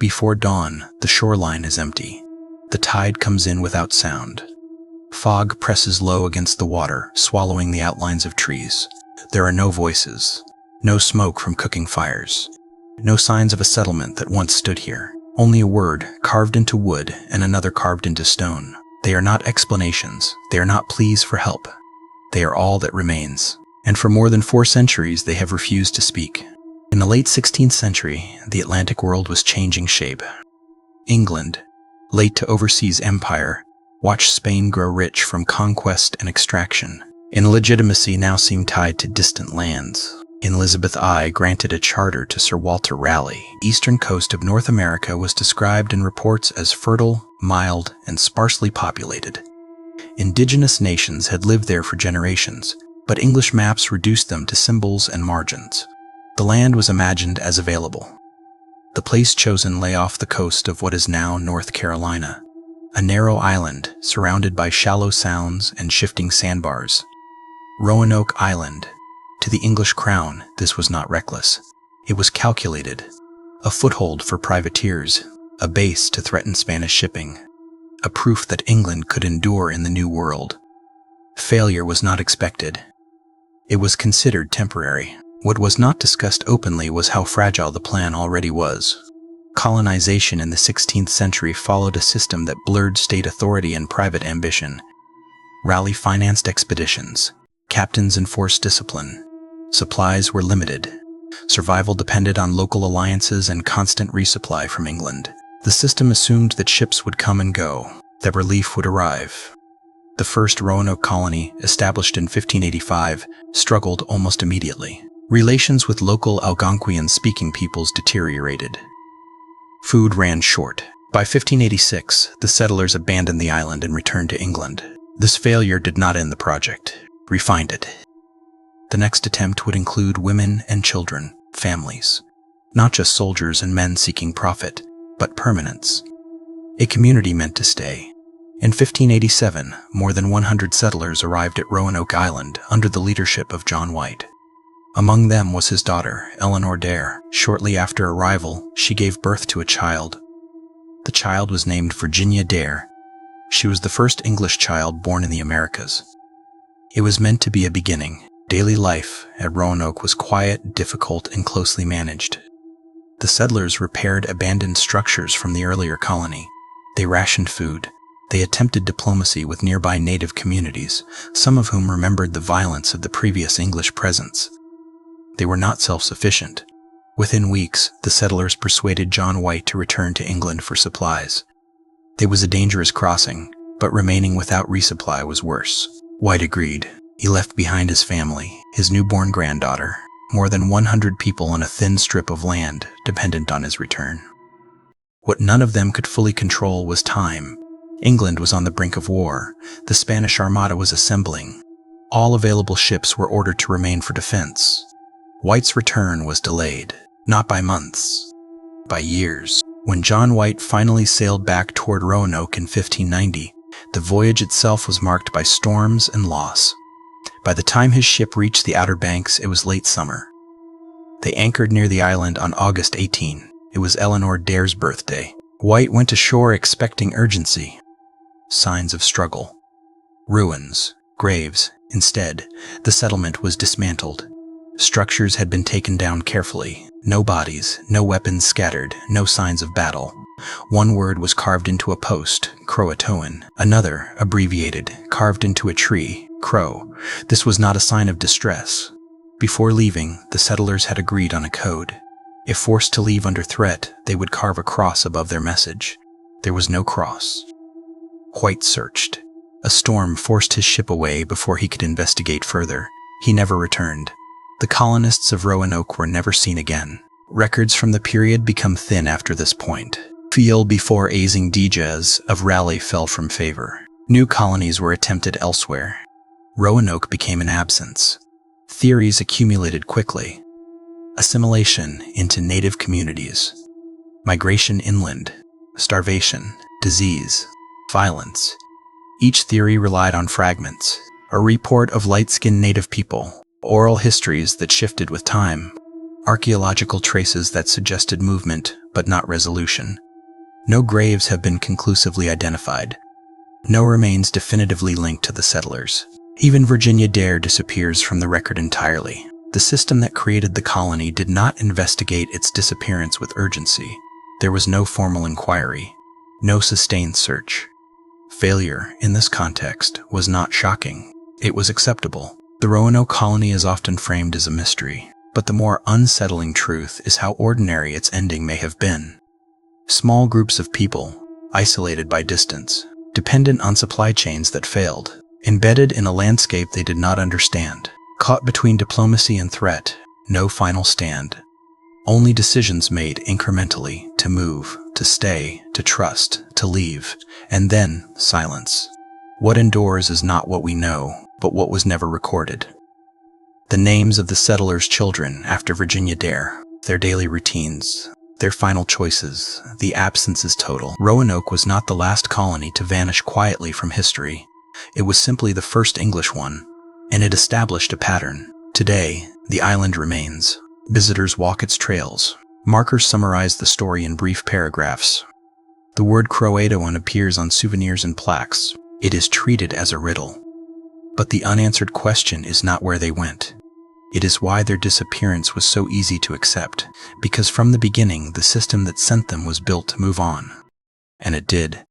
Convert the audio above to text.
Before dawn, the shoreline is empty. The tide comes in without sound. Fog presses low against the water, swallowing the outlines of trees. There are no voices, no smoke from cooking fires, no signs of a settlement that once stood here. Only a word carved into wood and another carved into stone. They are not explanations. They are not pleas for help. They are all that remains. And for more than 4 centuries, they have refused to speak. In the late 16th century, the Atlantic world was changing shape. England, late to overseas empire, watched Spain grow rich from conquest and extraction. In legitimacy now seemed tied to distant lands. In Elizabeth I granted a charter to Sir Walter Raleigh. The eastern coast of North America was described in reports as fertile, mild, and sparsely populated. Indigenous nations had lived there for generations, but English maps reduced them to symbols and margins. The land was imagined as available. The place chosen lay off the coast of what is now North Carolina, a narrow island surrounded by shallow sounds and shifting sandbars. Roanoke Island. To the English crown, this was not reckless. It was calculated. A foothold for privateers, a base to threaten Spanish shipping, a proof that England could endure in the New World. Failure was not expected. It was considered temporary. What was not discussed openly was how fragile the plan already was. Colonization in the 16th century followed a system that blurred state authority and private ambition. Raleigh financed expeditions. Captains enforced discipline. Supplies were limited. Survival depended on local alliances and constant resupply from England. The system assumed that ships would come and go, that relief would arrive. The first Roanoke colony, established in 1585, struggled almost immediately. Relations with local Algonquian-speaking peoples deteriorated. Food ran short. By 1586, the settlers abandoned the island and returned to England. This failure did not end the project, refined it. The next attempt would include women and children, families, not just soldiers and men seeking profit, but permanence. A community meant to stay. In 1587, more than 100 settlers arrived at Roanoke Island under the leadership of John White. Among them was his daughter, Eleanor Dare. Shortly after arrival, she gave birth to a child. The child was named Virginia Dare. She was the first English child born in the Americas. It was meant to be a beginning. Daily life at Roanoke was quiet, difficult, and closely managed. The settlers repaired abandoned structures from the earlier colony. They rationed food. They attempted diplomacy with nearby native communities, some of whom remembered the violence of the previous English presence. They were not self-sufficient. Within weeks, the settlers persuaded John White to return to England for supplies. It was a dangerous crossing, but remaining without resupply was worse. White agreed. He left behind his family, his newborn granddaughter, more than 100 people on a thin strip of land dependent on his return. What none of them could fully control was time. England was on the brink of war. The Spanish Armada was assembling. All available ships were ordered to remain for defense. White's return was delayed, not by months, by years. When John White finally sailed back toward Roanoke in 1590, the voyage itself was marked by storms and loss. By the time his ship reached the Outer Banks, it was late summer. They anchored near the island on August 18. It was Eleanor Dare's birthday. White went ashore expecting urgency. Signs of struggle. Ruins, graves. Instead, the settlement was dismantled. Structures had been taken down carefully. No bodies, no weapons scattered, no signs of battle. One word was carved into a post, Croatoan. Another, abbreviated, carved into a tree, Crow. This was not a sign of distress. Before leaving, the settlers had agreed on a code. If forced to leave under threat, they would carve a cross above their message. There was no cross. White searched. A storm forced his ship away before he could investigate further. He never returned. The colonists of Roanoke were never seen again. Records from the period become thin after this point. Feel before Aising Dejas of Raleigh fell from favor. New colonies were attempted elsewhere. Roanoke became an absence. Theories accumulated quickly. Assimilation into native communities. Migration inland. Starvation. Disease. Violence. Each theory relied on fragments. A report of light-skinned native people. Oral histories that shifted with time. archaeological traces that suggested movement, but not resolution. No graves have been conclusively identified. No remains definitively linked to the settlers. Even Virginia Dare disappears from the record entirely. The system that created the colony did not investigate its disappearance with urgency. There was no formal inquiry, no sustained search. Failure, in this context, was not shocking. It was acceptable. The Roanoke colony is often framed as a mystery, but the more unsettling truth is how ordinary its ending may have been. Small groups of people, isolated by distance, dependent on supply chains that failed, embedded in a landscape they did not understand, caught between diplomacy and threat, no final stand. Only decisions made incrementally to move, to stay, to trust, to leave, and then silence. What endures is not what we know, but what was never recorded. The names of the settlers' children after Virginia Dare, their daily routines, their final choices, the absence is total. Roanoke was not the last colony to vanish quietly from history. It was simply the first English one, and it established a pattern. Today, the island remains. Visitors walk its trails. Markers summarize the story in brief paragraphs. The word Croatoan appears on souvenirs and plaques. It is treated as a riddle. But the unanswered question is not where they went. It is why their disappearance was so easy to accept, because from the beginning the system that sent them was built to move on. And it did.